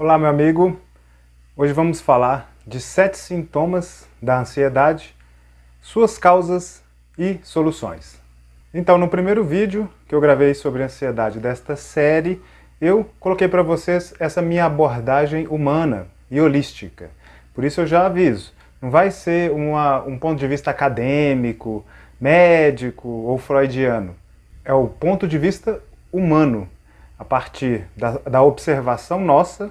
Olá, meu amigo. Hoje vamos falar de 7 sintomas da ansiedade, suas causas e soluções. Então, no primeiro vídeo que eu gravei sobre ansiedade desta série, eu coloquei para vocês essa minha abordagem humana e holística. Por isso eu já aviso, não vai ser um ponto de vista acadêmico, médico ou freudiano. É o ponto de vista humano, a partir da observação nossa,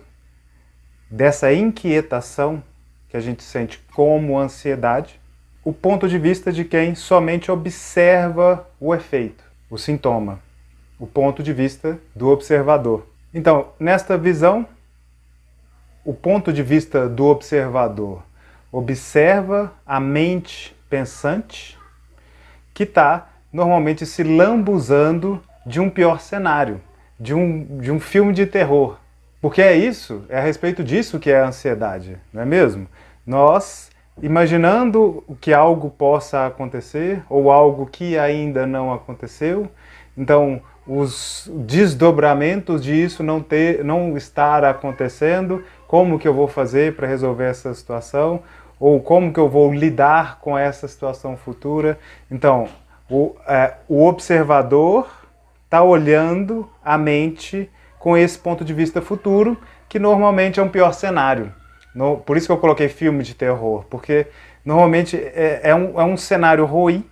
dessa inquietação que a gente sente como ansiedade, o ponto de vista de quem somente observa o efeito, o sintoma, o ponto de vista do observador. Então, nesta visão, o ponto de vista do observador observa a mente pensante que está normalmente se lambuzando de um pior cenário, de um filme de terror. Porque é a respeito disso que é a ansiedade, não é mesmo? Nós, imaginando que algo possa acontecer, ou algo que ainda não aconteceu, então os desdobramentos disso não estar acontecendo, como que eu vou fazer para resolver essa situação, ou como que eu vou lidar com essa situação futura. Então, o observador está olhando a mente com esse ponto de vista futuro, que normalmente é um pior cenário. Por isso que eu coloquei filme de terror, porque normalmente é um cenário ruim.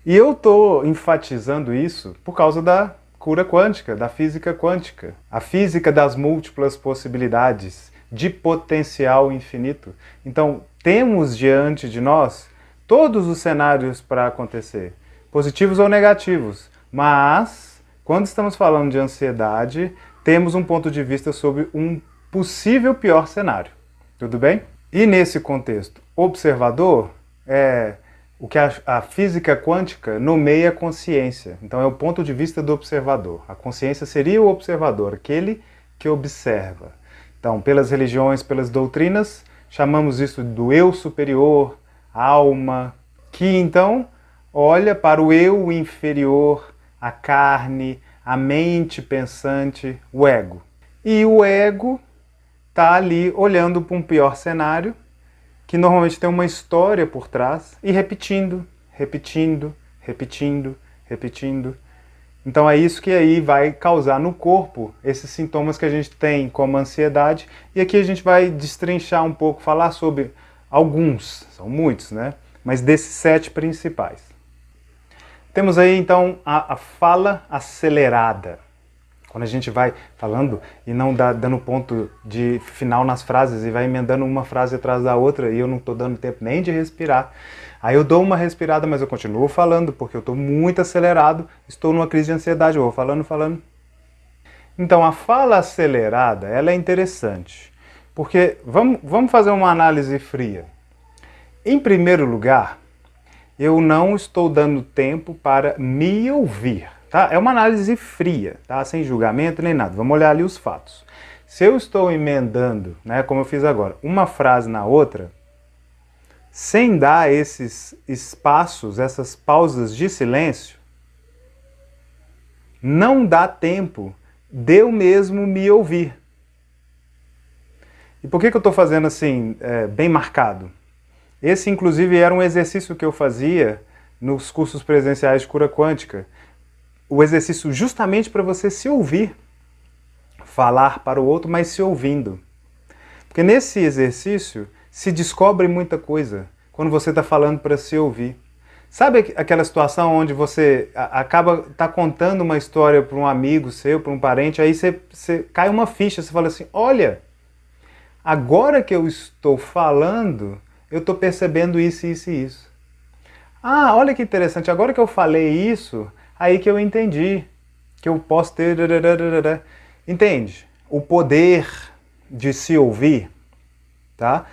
E eu estou enfatizando isso por causa da cura quântica, da física quântica. A física das múltiplas possibilidades, de potencial infinito. Então, temos diante de nós todos os cenários para acontecer, positivos ou negativos, mas quando estamos falando de ansiedade, temos um ponto de vista sobre um possível pior cenário. Tudo bem? E nesse contexto observador, é o que a física quântica nomeia consciência. Então é o ponto de vista do observador. A consciência seria o observador, aquele que observa. Então, pelas religiões, pelas doutrinas, chamamos isso do eu superior, alma, que então olha para o eu inferior, a carne, a mente pensante, o ego. E o ego está ali olhando para um pior cenário, que normalmente tem uma história por trás, e repetindo, repetindo, repetindo, repetindo. Então é isso que aí vai causar no corpo esses sintomas que a gente tem como ansiedade. E aqui a gente vai destrinchar um pouco, falar sobre alguns, são muitos, né? Mas desses 7 principais. Temos aí então a fala acelerada. Quando a gente vai falando e não dando ponto de final nas frases e vai emendando uma frase atrás da outra e eu não estou dando tempo nem de respirar. Aí eu dou uma respirada, mas eu continuo falando porque eu estou muito acelerado, estou numa crise de ansiedade, eu vou falando. Então a fala acelerada, ela é interessante, porque vamos fazer uma análise fria. Em primeiro lugar, eu não estou dando tempo para me ouvir, tá? É uma análise fria, tá? Sem julgamento nem nada. Vamos olhar ali os fatos. Se eu estou emendando, né, como eu fiz agora, uma frase na outra, sem dar esses espaços, essas pausas de silêncio, não dá tempo de eu mesmo me ouvir. E por que eu estou fazendo assim, bem marcado? Esse, inclusive, era um exercício que eu fazia nos cursos presenciais de cura quântica. O exercício justamente para você se ouvir. Falar para o outro, mas se ouvindo. Porque nesse exercício se descobre muita coisa quando você está falando para se ouvir. Sabe aquela situação onde você acaba contando uma história para um amigo seu, para um parente, aí você cai uma ficha, você fala assim, olha, agora que eu estou falando, eu estou percebendo isso, isso e isso. Ah, olha que interessante, agora que eu falei isso, aí que eu entendi, que eu posso ter... Entende? O poder de se ouvir, tá?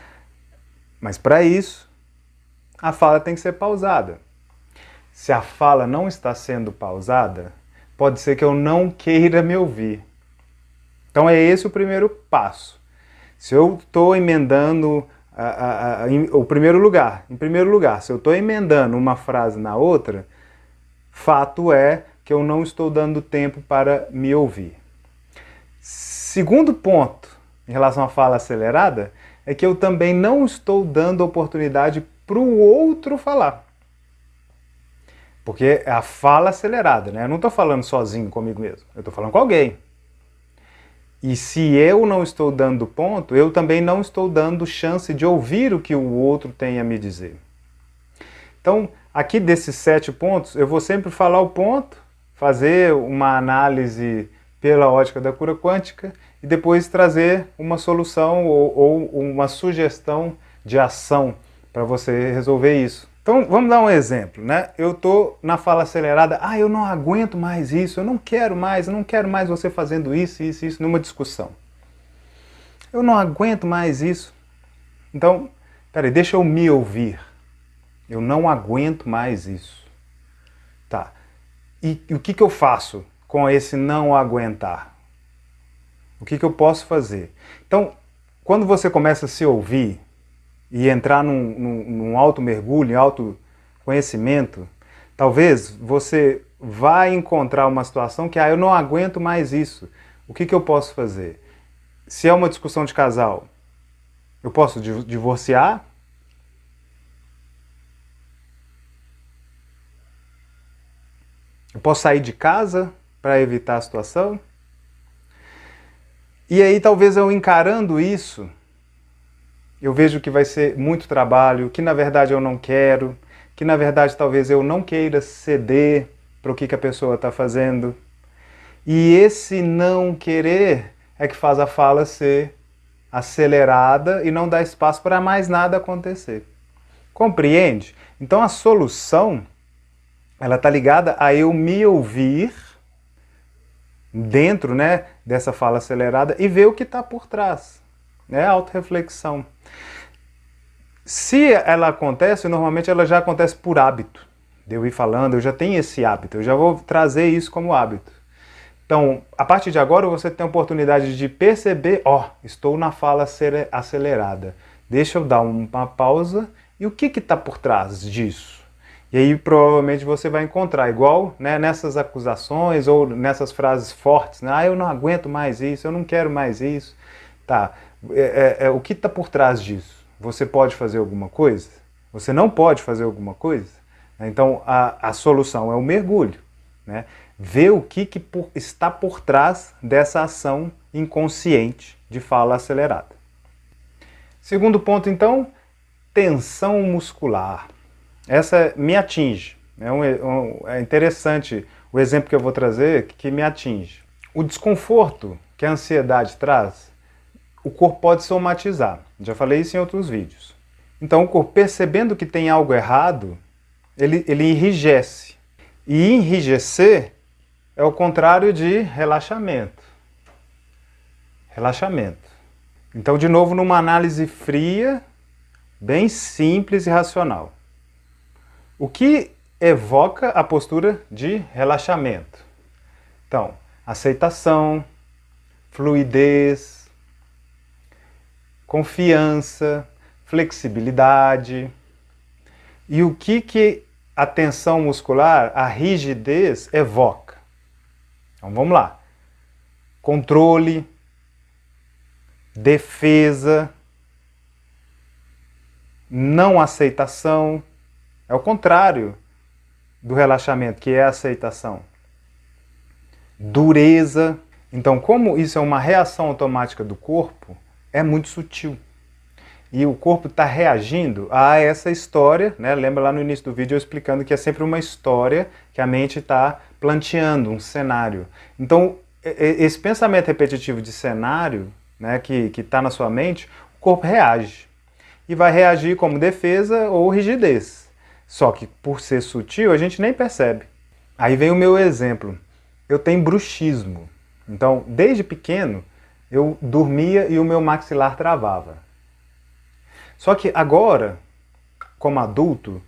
Mas para isso, a fala tem que ser pausada. Se a fala não está sendo pausada, pode ser que eu não queira me ouvir. Então é esse o primeiro passo. Se eu estou emendando em primeiro lugar, se eu estou emendando uma frase na outra, fato é que eu não estou dando tempo para me ouvir. Segundo ponto, em relação à fala acelerada é que eu também não estou dando oportunidade para o outro falar. Porque é a fala acelerada, né? Eu não estou falando sozinho comigo mesmo, eu estou falando com alguém. E se eu não estou dando ponto, eu também não estou dando chance de ouvir o que o outro tem a me dizer. Então, aqui desses 7 pontos, eu vou sempre falar o ponto, fazer uma análise pela ótica da cura quântica e depois trazer uma solução ou uma sugestão de ação para você resolver isso. Então, vamos dar um exemplo, né? Eu estou na fala acelerada, eu não aguento mais isso, eu não quero mais você fazendo isso, numa discussão. Eu não aguento mais isso. Então, peraí, deixa eu me ouvir. Eu não aguento mais isso. Tá. E o que eu faço com esse não aguentar? O que eu posso fazer? Então, quando você começa a se ouvir e entrar num alto mergulho, em autoconhecimento, talvez você vai encontrar uma situação que, eu não aguento mais isso. O que eu posso fazer? Se é uma discussão de casal, eu posso divorciar? Eu posso sair de casa para evitar a situação? E aí talvez eu encarando isso, eu vejo que vai ser muito trabalho, que na verdade eu não quero, que na verdade talvez eu não queira ceder para o que a pessoa está fazendo. E esse não querer é que faz a fala ser acelerada e não dá espaço para mais nada acontecer. Compreende? Então a solução, ela está ligada a eu me ouvir dentro, né, dessa fala acelerada e ver o que está por trás. É autorreflexão. Se ela acontece, normalmente ela já acontece por hábito. De eu ir falando, eu já tenho esse hábito, eu já vou trazer isso como hábito. Então, a partir de agora você tem a oportunidade de perceber, estou na fala acelerada. Deixa eu dar uma pausa e o que está por trás disso? E aí provavelmente você vai encontrar, igual, né, nessas acusações ou nessas frases fortes, né? Eu não aguento mais isso, eu não quero mais isso. Tá, o que está por trás disso? Você pode fazer alguma coisa? Você não pode fazer alguma coisa? Então a solução é o mergulho, né? Ver o que está por trás dessa ação inconsciente de fala acelerada. Segundo ponto, então, tensão muscular. Essa me atinge. É interessante o exemplo que eu vou trazer que me atinge. O desconforto que a ansiedade traz, o corpo pode somatizar. Já falei isso em outros vídeos. Então o corpo, percebendo que tem algo errado, ele enrijece. E enrijecer é o contrário de relaxamento. Relaxamento. Então, de novo, numa análise fria, bem simples e racional. O que evoca a postura de relaxamento? Então, aceitação, fluidez, confiança, flexibilidade. E o que a tensão muscular, a rigidez, evoca? Então vamos lá. Controle, defesa, não aceitação. É o contrário do relaxamento, que é a aceitação. Dureza. Então, como isso é uma reação automática do corpo, é muito sutil. E o corpo está reagindo a essa história, né? Lembra lá no início do vídeo eu explicando que é sempre uma história que a mente está planteando, um cenário. Então, esse pensamento repetitivo de cenário, né, que está na sua mente, o corpo reage. E vai reagir como defesa ou rigidez. Só que, por ser sutil, a gente nem percebe. Aí vem o meu exemplo. Eu tenho bruxismo. Então, desde pequeno, eu dormia e o meu maxilar travava. Só que agora, como adulto,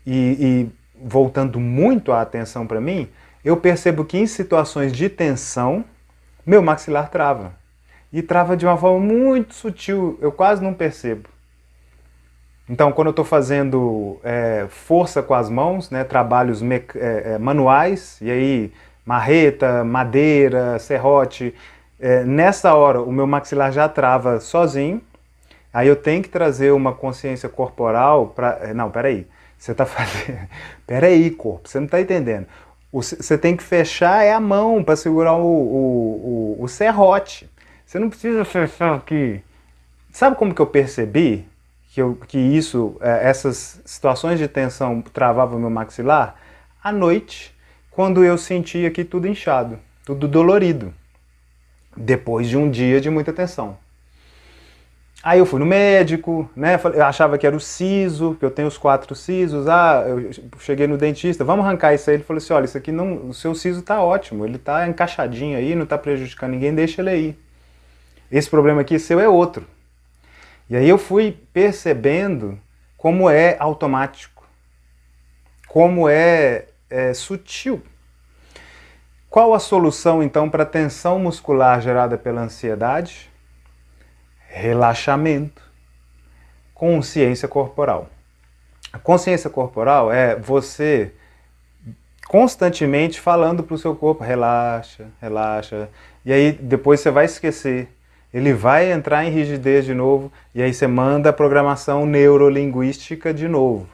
e voltando muito a atenção para mim, eu percebo que em situações de tensão, meu maxilar trava. E trava de uma forma muito sutil, eu quase não percebo. Então, quando eu estou fazendo força com as mãos, né, trabalhos manuais, e aí marreta, madeira, serrote, Nessa hora o meu maxilar já trava sozinho, aí eu tenho que trazer uma consciência corporal para... Não, peraí, você está fazendo... Peraí, corpo, você não está entendendo. Você tem que fechar a mão para segurar o serrote. Você não precisa fechar aqui. Sabe como que eu percebi que essas situações de tensão travavam meu maxilar? À noite, quando eu sentia aqui tudo inchado, tudo dolorido, depois de um dia de muita tensão. Aí eu fui no médico, né? Eu achava que era o siso, que eu tenho os 4 sisos. Eu cheguei no dentista, vamos arrancar isso aí. Ele falou assim: olha, isso aqui não, o seu siso tá ótimo, ele tá encaixadinho aí, não tá prejudicando ninguém, deixa ele aí. Esse problema aqui seu é outro. E aí eu fui percebendo como é automático, como é sutil. Qual a solução então para a tensão muscular gerada pela ansiedade? Relaxamento, consciência corporal. A consciência corporal é você constantemente falando para o seu corpo: relaxa, relaxa. E aí depois você vai esquecer. Ele vai entrar em rigidez de novo, e aí você manda a programação neurolinguística de novo.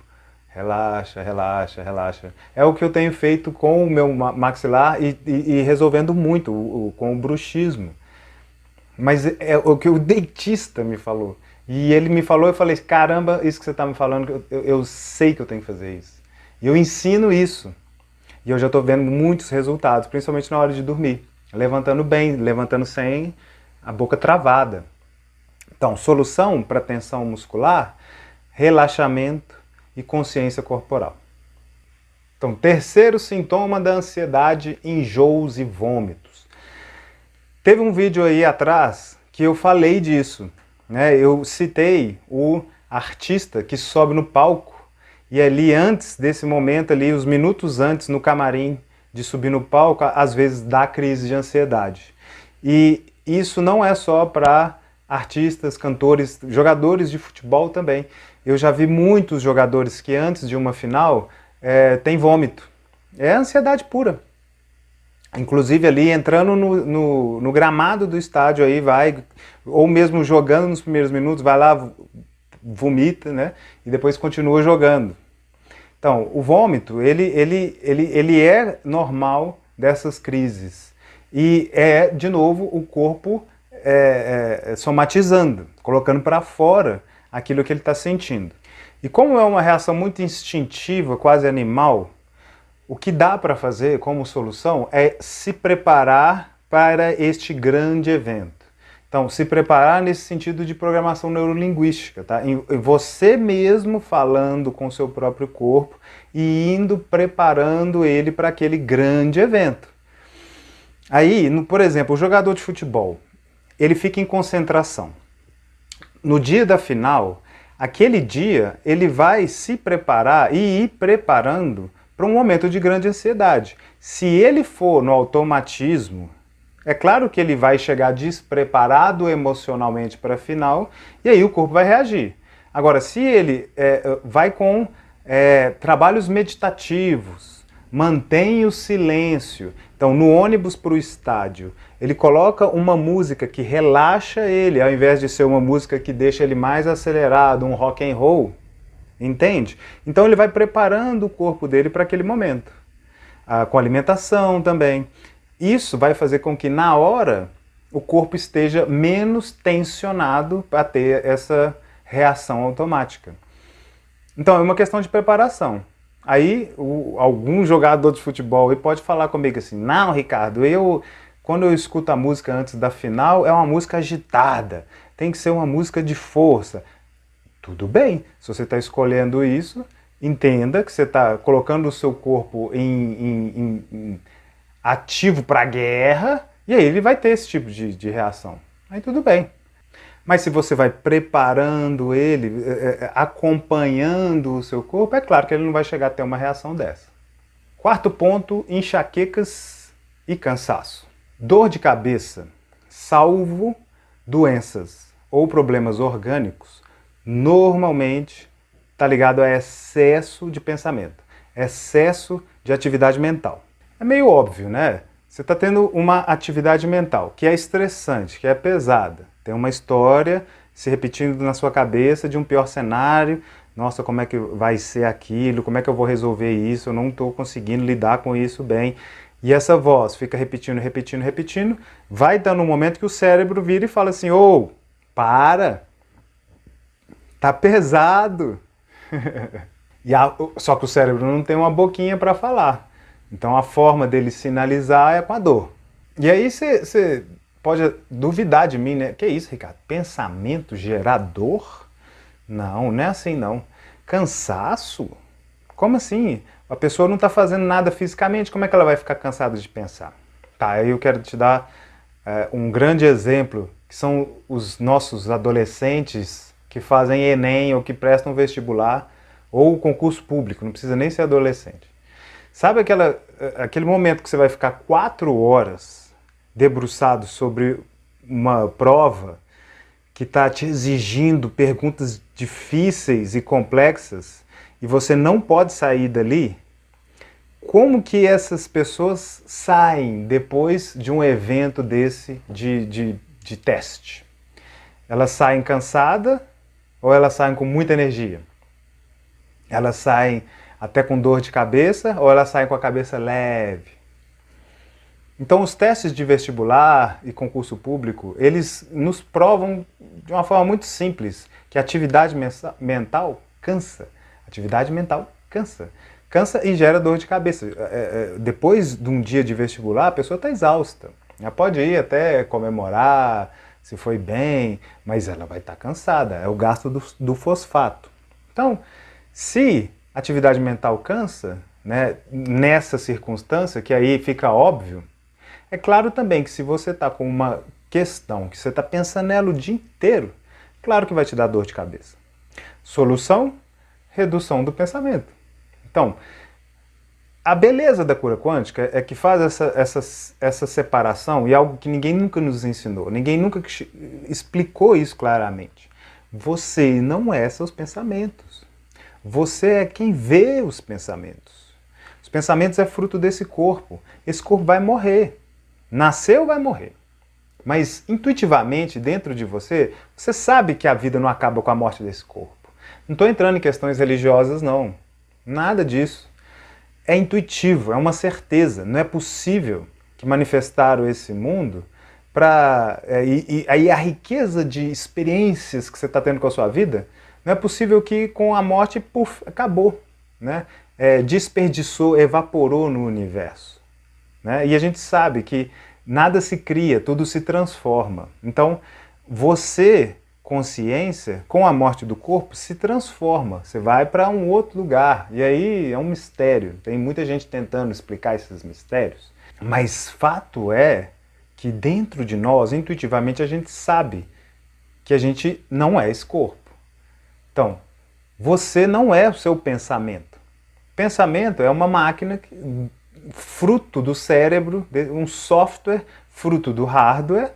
Relaxa, relaxa, relaxa. É o que eu tenho feito com o meu maxilar e resolvendo muito com o bruxismo. Mas é o que o dentista me falou. E ele me falou, eu falei: caramba, isso que você está me falando, eu sei que eu tenho que fazer isso. E eu ensino isso. E eu já estou vendo muitos resultados, principalmente na hora de dormir. Levantando bem, levantando sem a boca travada. Então, solução para tensão muscular: relaxamento e consciência corporal. Então, terceiro sintoma da ansiedade: enjoos e vômitos. Teve um vídeo aí atrás que eu falei disso, né? Eu citei o artista que sobe no palco e ali antes desse momento ali, os minutos antes no camarim de subir no palco, às vezes dá crise de ansiedade. E isso não é só para artistas, cantores, jogadores de futebol também. Eu já vi muitos jogadores que antes de uma final tem vômito. É ansiedade pura. Inclusive ali entrando no gramado do estádio aí vai, ou mesmo jogando nos primeiros minutos, vai lá, vomita, né? E depois continua jogando. Então, o vômito, ele é normal dessas crises. E é, de novo, o corpo somatizando, colocando para fora aquilo que ele está sentindo. E como é uma reação muito instintiva, quase animal, o que dá para fazer como solução é se preparar para este grande evento. Então, se preparar nesse sentido de programação neurolinguística, tá? Em você mesmo falando com o seu próprio corpo e indo preparando ele para aquele grande evento. Aí, por exemplo, o jogador de futebol, ele fica em concentração. No dia da final, aquele dia ele vai se preparar e ir preparando para um momento de grande ansiedade. Se ele for no automatismo, é claro que ele vai chegar despreparado emocionalmente para a final e aí o corpo vai reagir. Agora, se ele vai com trabalhos meditativos, mantém o silêncio, então no ônibus para o estádio, ele coloca uma música que relaxa ele, ao invés de ser uma música que deixa ele mais acelerado, um rock and roll, entende? Então ele vai preparando o corpo dele para aquele momento, com alimentação também. Isso vai fazer com que na hora o corpo esteja menos tensionado para ter essa reação automática. Então é uma questão de preparação. Aí algum jogador de futebol pode falar comigo assim: não, Ricardo, quando eu escuto a música antes da final é uma música agitada, tem que ser uma música de força. Tudo bem, se você está escolhendo isso, entenda que você está colocando o seu corpo em ativo para a guerra, e aí ele vai ter esse tipo de reação. Aí tudo bem. Mas se você vai preparando ele, acompanhando o seu corpo, é claro que ele não vai chegar a ter uma reação dessa. Quarto ponto: enxaquecas e cansaço. Dor de cabeça, salvo doenças ou problemas orgânicos, normalmente está ligado a excesso de pensamento, excesso de atividade mental. É meio óbvio, né? Você está tendo uma atividade mental que é estressante, que é pesada. Tem uma história se repetindo na sua cabeça de um pior cenário. Nossa, como é que vai ser aquilo? Como é que eu vou resolver isso? Eu não estou conseguindo lidar com isso bem. E essa voz fica repetindo, repetindo, repetindo. Vai dando um momento que o cérebro vira e fala assim: ô, para! Tá pesado! Só que o cérebro não tem uma boquinha para falar. Então a forma dele sinalizar é com a dor. E aí você pode duvidar de mim, né? Que isso, Ricardo? Pensamento gerador? Não, não é assim não. Cansaço? Como assim? A pessoa não está fazendo nada fisicamente, como é que ela vai ficar cansada de pensar? Tá, aí eu quero te dar um grande exemplo, que são os nossos adolescentes que fazem Enem ou que prestam vestibular ou concurso público, não precisa nem ser adolescente. Sabe aquele momento que você vai ficar 4 horas debruçado sobre uma prova que está te exigindo perguntas difíceis e complexas e você não pode sair dali? Como que essas pessoas saem depois de um evento desse de teste? Elas saem cansadas ou elas saem com muita energia? Elas saem até com dor de cabeça ou elas saem com a cabeça leve? Então os testes de vestibular e concurso público, eles nos provam de uma forma muito simples que a atividade mental cansa. Atividade mental cansa. Cansa e gera dor de cabeça. Depois de um dia de vestibular, a pessoa está exausta. Ela pode ir até comemorar, se foi bem, mas ela vai estar cansada. É o gasto do fosfato. Então, se atividade mental cansa, né, nessa circunstância, que aí fica óbvio, é claro também que se você está com uma questão que você está pensando nela o dia inteiro, claro que vai te dar dor de cabeça. Solução? Redução do pensamento. Então, a beleza da cura quântica é que faz essa separação, e algo que ninguém nunca nos ensinou, ninguém nunca explicou isso claramente. Você não é seus pensamentos. Você é quem vê os pensamentos. Os pensamentos é fruto desse corpo. Esse corpo vai morrer. Nasceu, vai morrer. Mas intuitivamente, dentro de você, você sabe que a vida não acaba com a morte desse corpo. Não estou entrando em questões religiosas, não. Nada disso. É intuitivo, é uma certeza. Não é possível que manifestaram esse mundo para... E aí a riqueza de experiências que você está tendo com a sua vida, não é possível que com a morte, puf, acabou. Né? Desperdiçou, evaporou no universo. Né? E a gente sabe que nada se cria, tudo se transforma. Então, você, consciência, com a morte do corpo, se transforma. Você vai para um outro lugar. E aí é um mistério. Tem muita gente tentando explicar esses mistérios. Mas fato é que dentro de nós, intuitivamente, a gente sabe que a gente não é esse corpo. Então, você não é o seu pensamento. Pensamento é uma máquina fruto do cérebro, um software fruto do hardware,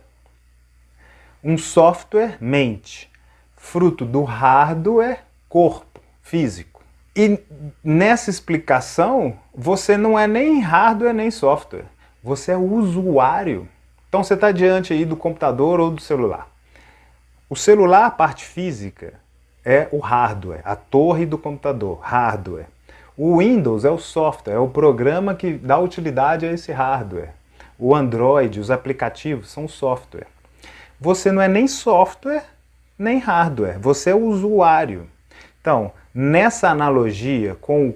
um software mente, fruto do hardware corpo físico. E nessa explicação, você não é nem hardware nem software, você é o usuário. Então você está diante aí do computador ou do celular. O celular, a parte física, é o hardware, a torre do computador, hardware. O Windows é o software, é o programa que dá utilidade a esse hardware. O Android, os aplicativos são software. Você não é nem software, nem hardware, você é o usuário. Então, nessa analogia com o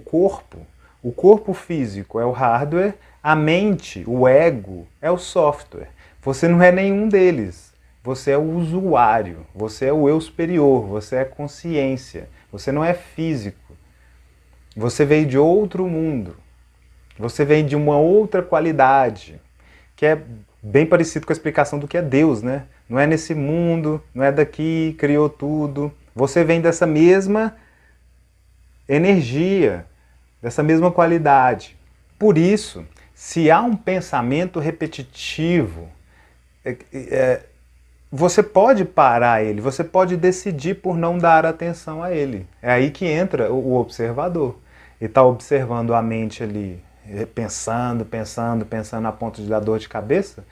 corpo físico é o hardware, a mente, o ego, é o software. Você não é nenhum deles. Você é o usuário, você é o eu superior, você é consciência, você não é físico. Você veio de outro mundo, você vem de uma outra qualidade, que é bem parecido com a explicação do que é Deus, né? Não é nesse mundo, não é daqui, criou tudo. Você vem dessa mesma energia, dessa mesma qualidade. Por isso, se há um pensamento repetitivo, você pode parar ele, você pode decidir por não dar atenção a ele. É aí que entra o observador. Ele está observando a mente ali pensando a ponto de dar dor de cabeça,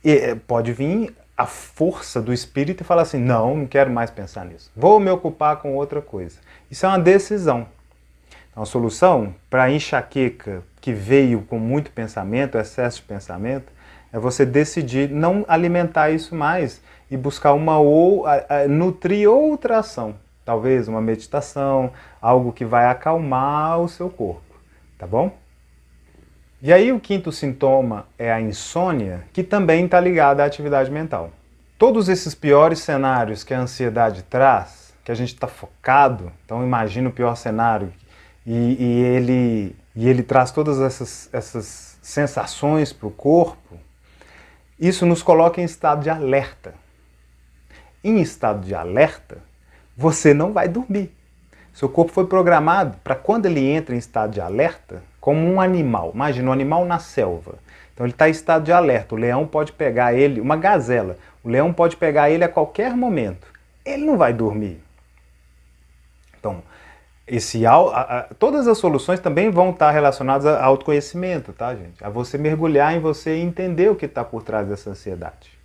e pode vir a força do espírito e falar assim, não quero mais pensar nisso, vou me ocupar com outra coisa. Isso é uma decisão. Então, a solução para a enxaqueca que veio com muito pensamento, excesso de pensamento, é você decidir não alimentar isso mais e buscar nutrir outra ação. Talvez uma meditação, algo que vai acalmar o seu corpo, tá bom? E aí o quinto sintoma é a insônia, que também está ligada à atividade mental. Todos esses piores cenários que a ansiedade traz, que a gente está focado, então imagina o pior cenário, e ele traz todas essas sensações para o corpo, isso nos coloca em estado de alerta. Em estado de alerta, você não vai dormir. Seu corpo foi programado para quando ele entra em estado de alerta, como um animal. Imagina um animal na selva. Então ele está em estado de alerta. O leão pode pegar ele, uma gazela. O leão pode pegar ele a qualquer momento. Ele não vai dormir. Então, todas as soluções também vão estar relacionadas a autoconhecimento, tá, gente? A você mergulhar em você e entender o que está por trás dessa ansiedade.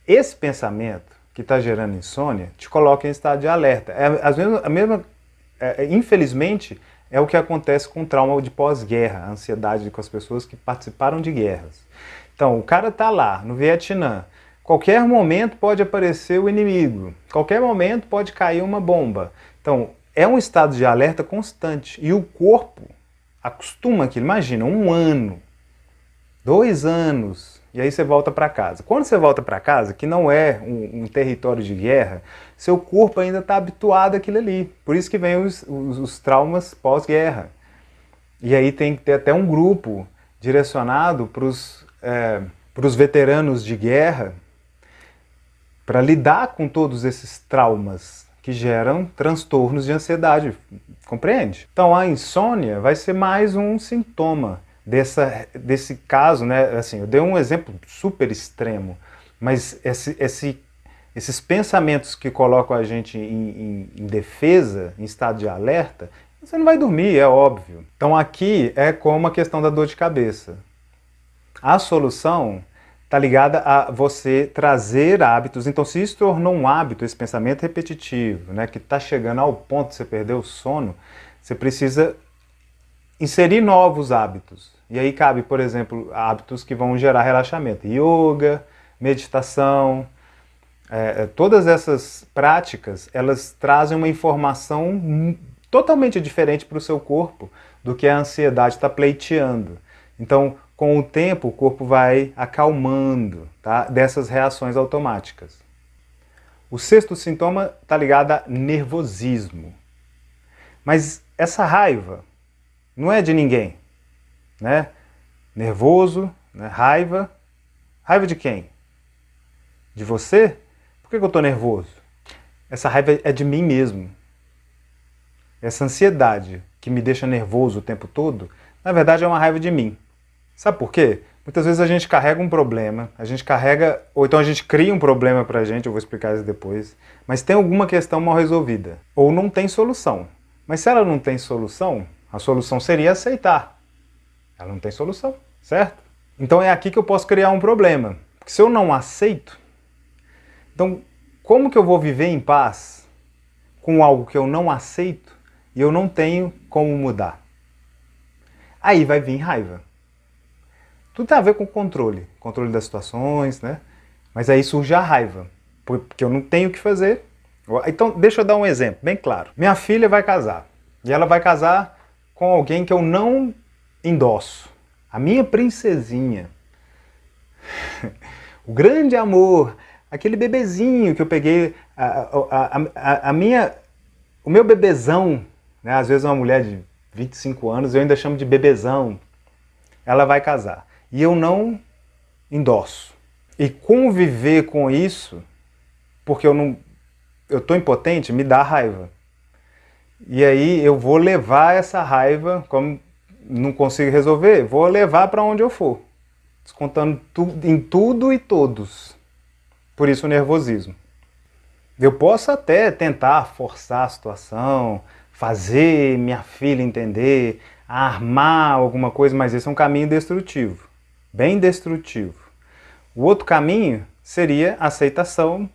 Esse pensamento que está gerando insônia te coloca em estado de alerta. Infelizmente, é o que acontece com o trauma de pós-guerra, a ansiedade com as pessoas que participaram de guerras. Então, o cara está lá, no Vietnã, qualquer momento pode aparecer o inimigo, qualquer momento pode cair uma bomba. Então, é um estado de alerta constante e o corpo acostuma aquilo. Imagina, 1 ano, 2 anos, e aí você volta para casa. Quando você volta para casa, que não é um território de guerra, seu corpo ainda está habituado àquilo ali. Por isso que vem os traumas pós-guerra. E aí tem que ter até um grupo direcionado para os veteranos de guerra para lidar com todos esses traumas que geram transtornos de ansiedade, compreende? Então a insônia vai ser mais um sintoma desse caso, né? Assim, eu dei um exemplo super extremo, mas esses pensamentos que colocam a gente em defesa, em estado de alerta, você não vai dormir, é óbvio. Então aqui é como a questão da dor de cabeça. A solução está ligada a você trazer hábitos. Então, se isso tornou um hábito, esse pensamento repetitivo, né, que está chegando ao ponto de você perder o sono, você precisa inserir novos hábitos. E aí cabe, por exemplo, hábitos que vão gerar relaxamento. Yoga, meditação, todas essas práticas, elas trazem uma informação totalmente diferente para o seu corpo do que a ansiedade está pleiteando. Então, com o tempo, o corpo vai acalmando, tá, dessas reações automáticas. O sexto sintoma está ligado a nervosismo. Mas essa raiva não é de ninguém, né? Nervoso, né? Raiva. Raiva de quem? De você? Por que eu estou nervoso? Essa raiva é de mim mesmo. Essa ansiedade que me deixa nervoso o tempo todo, na verdade é uma raiva de mim. Sabe por quê? Muitas vezes a gente carrega um problema, ou então a gente cria um problema pra gente, eu vou explicar isso depois, mas tem alguma questão mal resolvida, ou não tem solução. Mas se ela não tem solução, a solução seria aceitar. Ela não tem solução, certo? Então é aqui que eu posso criar um problema. Porque se eu não aceito, então como que eu vou viver em paz com algo que eu não aceito e eu não tenho como mudar? Aí vai vir raiva. Tudo tem a ver com controle das situações, né? Mas aí surge a raiva, porque eu não tenho o que fazer. Então, deixa eu dar um exemplo bem claro. Minha filha vai casar, e ela vai casar com alguém que eu não endosso. A minha princesinha. O grande amor, aquele bebezinho que eu peguei, o meu bebezão, né? Às vezes uma mulher de 25 anos, eu ainda chamo de bebezão. Ela vai casar. E eu não endosso. E conviver com isso, porque eu estou impotente, me dá raiva. E aí eu vou levar essa raiva, como não consigo resolver, vou levar para onde eu for. Descontando em tudo e todos. Por isso o nervosismo. Eu posso até tentar forçar a situação, fazer minha filha entender, a armar alguma coisa, mas esse é um caminho destrutivo, bem destrutivo. O outro caminho seria aceitação,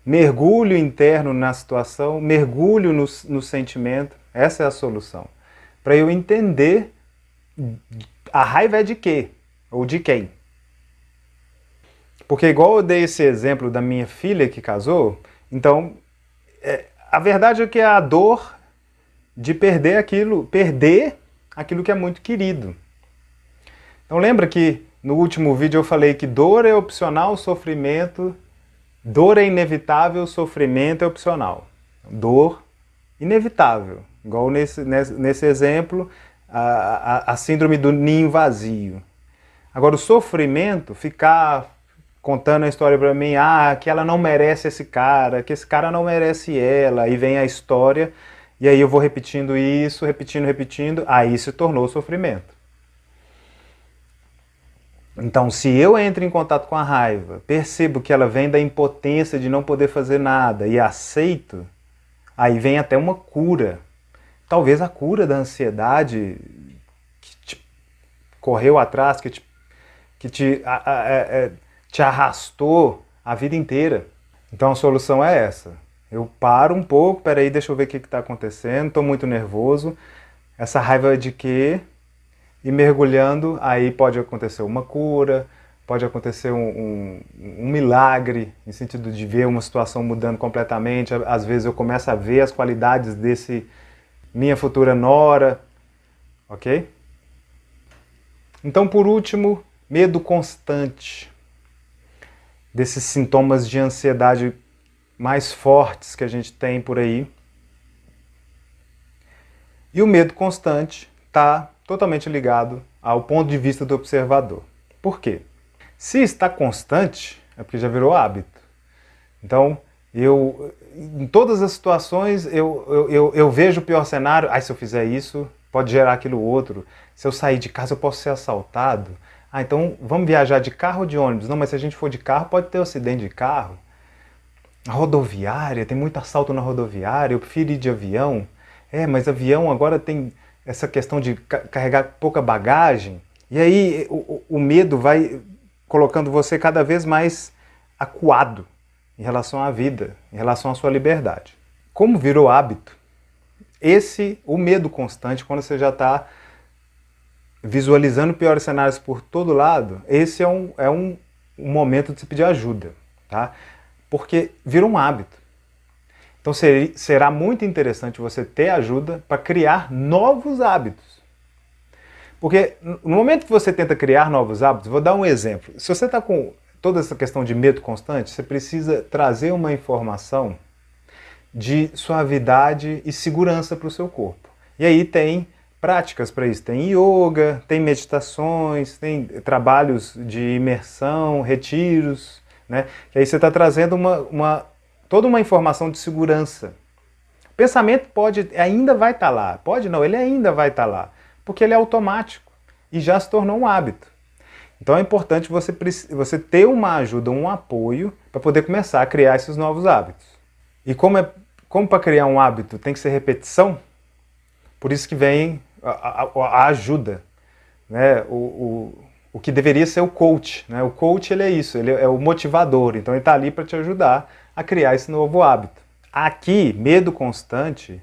mergulho interno na situação, mergulho no sentimento. Essa é a solução. Para eu entender a raiva é de quê? Ou de quem? Porque igual eu dei esse exemplo da minha filha que casou, então a verdade é que é a dor de perder aquilo que é muito querido. Então lembra que no último vídeo eu falei que dor é opcional, dor é inevitável, sofrimento é opcional. Dor inevitável, igual nesse exemplo, a síndrome do ninho vazio. Agora o sofrimento, ficar contando a história pra mim, que ela não merece esse cara, que esse cara não merece ela, e vem a história, e aí eu vou repetindo isso, repetindo, aí se tornou sofrimento. Então, se eu entro em contato com a raiva, percebo que ela vem da impotência de não poder fazer nada e aceito, aí vem até uma cura. Talvez a cura da ansiedade que te correu atrás, que te arrastou a vida inteira. Então a solução é essa. Eu paro um pouco, peraí, deixa eu ver o que está acontecendo, estou muito nervoso. Essa raiva é de quê? E mergulhando, aí pode acontecer uma cura, pode acontecer um milagre, no sentido de ver uma situação mudando completamente. Às vezes eu começo a ver as qualidades desse minha futura nora, ok? Então, por último, medo constante. Desses sintomas de ansiedade mais fortes que a gente tem por aí. E o medo constante está totalmente ligado ao ponto de vista do observador. Por quê? Se está constante, é porque já virou hábito. Então, em todas as situações, eu vejo o pior cenário. Se eu fizer isso, pode gerar aquilo outro. Se eu sair de casa, eu posso ser assaltado. Então vamos viajar de carro ou de ônibus? Não, mas se a gente for de carro, pode ter um acidente de carro. A rodoviária, tem muito assalto na rodoviária, eu prefiro ir de avião. Mas avião agora tem essa questão de carregar pouca bagagem. E aí o medo vai colocando você cada vez mais acuado em relação à vida, em relação à sua liberdade. Como virou hábito, o medo constante, quando você já está visualizando piores cenários por todo lado, esse é um momento de se pedir ajuda, tá? Porque virou um hábito. Então será muito interessante você ter ajuda para criar novos hábitos. Porque no momento que você tenta criar novos hábitos, vou dar um exemplo. Se você está com toda essa questão de medo constante, você precisa trazer uma informação de suavidade e segurança para o seu corpo. E aí tem práticas para isso. Tem yoga, tem meditações, tem trabalhos de imersão, retiros, né? E aí você está trazendo toda uma informação de segurança. O pensamento ainda vai estar lá. Pode não, ele ainda vai estar lá. Porque ele é automático e já se tornou um hábito. Então é importante você ter uma ajuda, um apoio, para poder começar a criar esses novos hábitos. E como para criar um hábito tem que ser repetição, por isso que vem a ajuda, né? O que deveria ser o coach, né? O coach ele é isso, ele é o motivador, então ele está ali para te ajudar a criar esse novo hábito. Aqui, medo constante,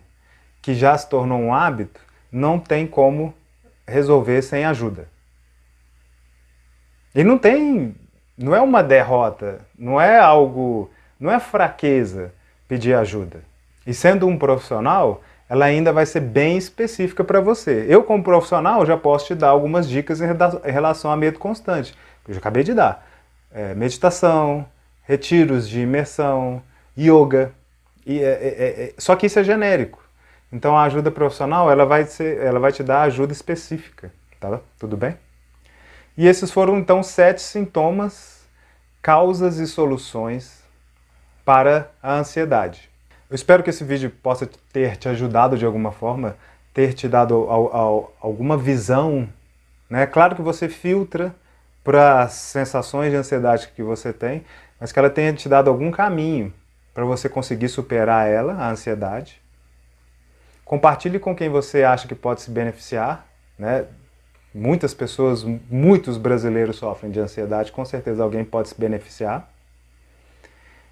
que já se tornou um hábito, não tem como resolver sem ajuda. E não é uma derrota, não é fraqueza pedir ajuda. E sendo um profissional, ela ainda vai ser bem específica para você. Eu, como profissional, já posso te dar algumas dicas em relação a medo constante. Eu já acabei de dar. Meditação, retiros de imersão, yoga. Só que isso é genérico. Então a ajuda profissional ela vai te dar ajuda específica. Tá? Tudo bem? E esses foram então 7 sintomas, causas e soluções para a ansiedade. Eu espero que esse vídeo possa ter te ajudado de alguma forma, ter te dado alguma visão, né? Claro que você filtra para as sensações de ansiedade que você tem, mas que ela tenha te dado algum caminho para você conseguir superar a ansiedade. Compartilhe com quem você acha que pode se beneficiar, né? Muitas pessoas, muitos brasileiros sofrem de ansiedade, com certeza alguém pode se beneficiar.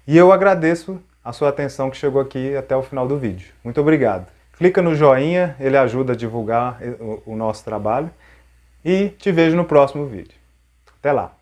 E eu agradeço a sua atenção que chegou aqui até o final do vídeo. Muito obrigado. Clica no joinha, ele ajuda a divulgar o nosso trabalho. E te vejo no próximo vídeo. Até lá!